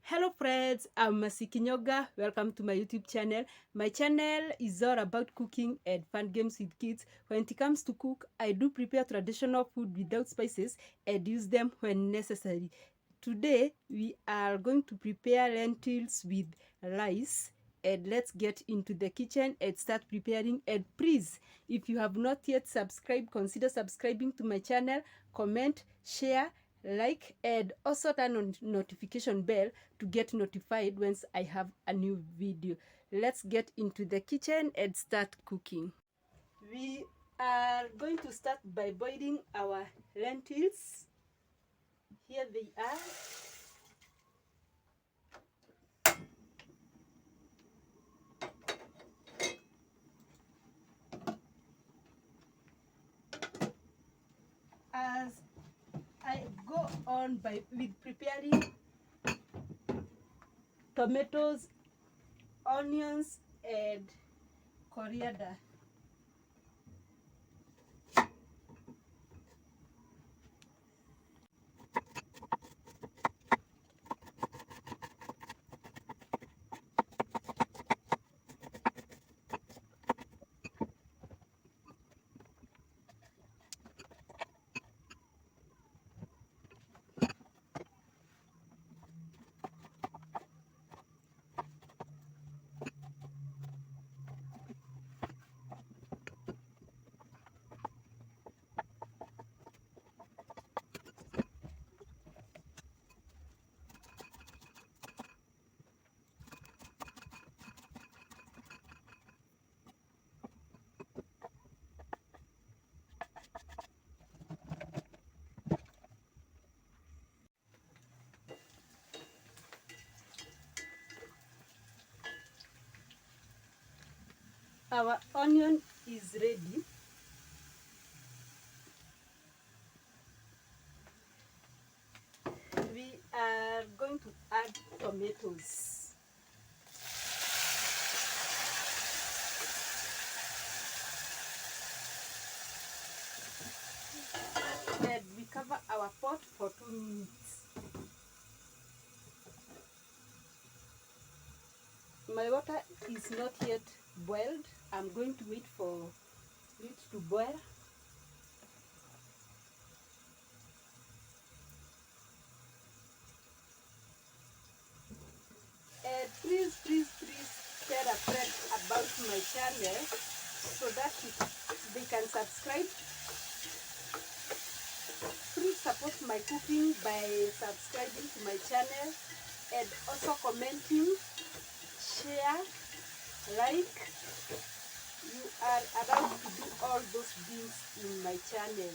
Hello friends, I'm Kinyonga. Welcome to my YouTube channel. My channel is all about cooking and fun games with kids. When it comes to cook, I do prepare traditional food without spices and use them when necessary. Today, we are going to prepare lentils with rice. And let's get into the kitchen and start preparing. And please, if you have not yet subscribed, consider subscribing to my channel, comment, share, like, and also turn on notification bell to get notified once I have a new video. Let's get into the kitchen and start cooking. We are going to start by boiling our lentils. Here they are. As I go on with preparing tomatoes, onions, and coriander. Our onion is ready. We are going to add tomatoes. And we cover our pot for 2 minutes. My water is not yet boiled. I'm going to wait for it to boil. And please tell a friend about my channel so that they can subscribe. Please support my cooking by subscribing to my channel and also commenting, share, like. You are allowed to do all those things in my channel.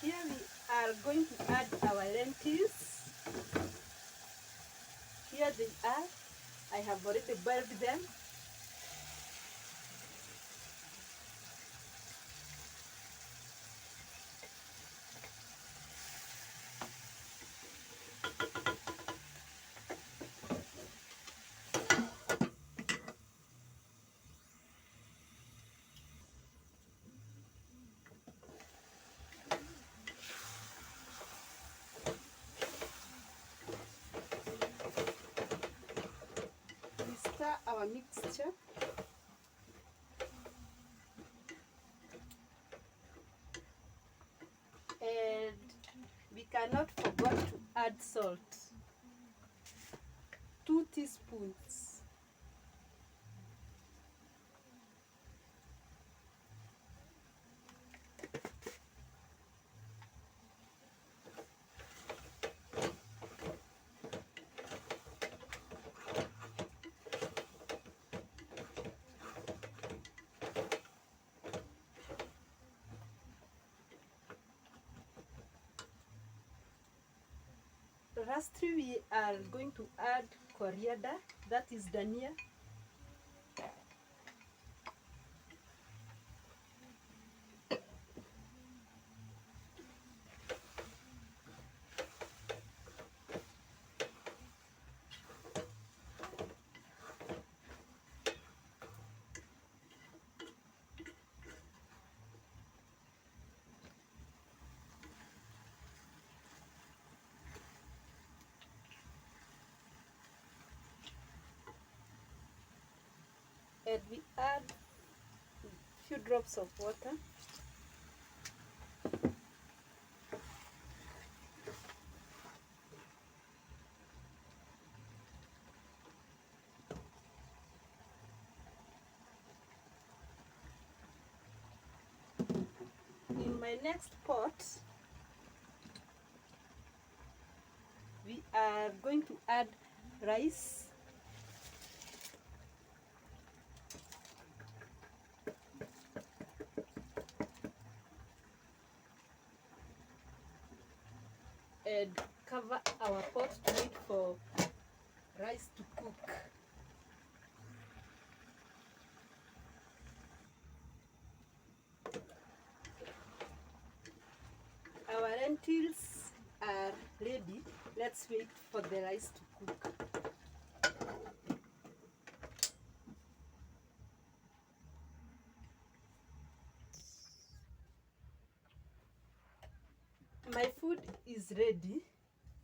Here we are going to add our lentils. Here they are. I have already boiled them. We stir our mixture. And we cannot forget to add salt. 2 teaspoons. Lastly, we are going to add coriander, that is dania. and we add a few drops of water. In my next pot, we are going to add rice. And cover our pot to wait for rice to cook. Our lentils are ready. Let's wait for the rice to cook. My food is ready,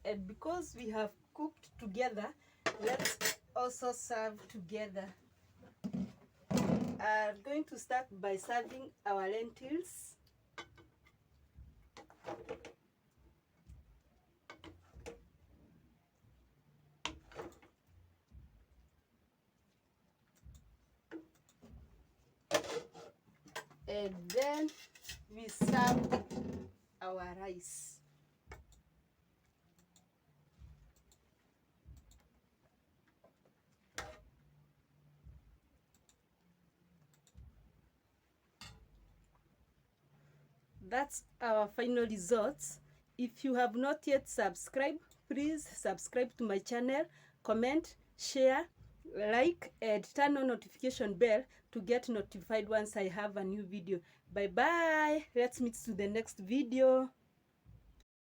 and because we have cooked together, let's also serve together. I'm going to start by serving our lentils. And then we serve our rice. That's our final results. If you have not yet subscribed, please subscribe to my channel, comment, share, like, and turn on notification bell to get notified once I have a new video. Bye bye. Let's meet to the next video.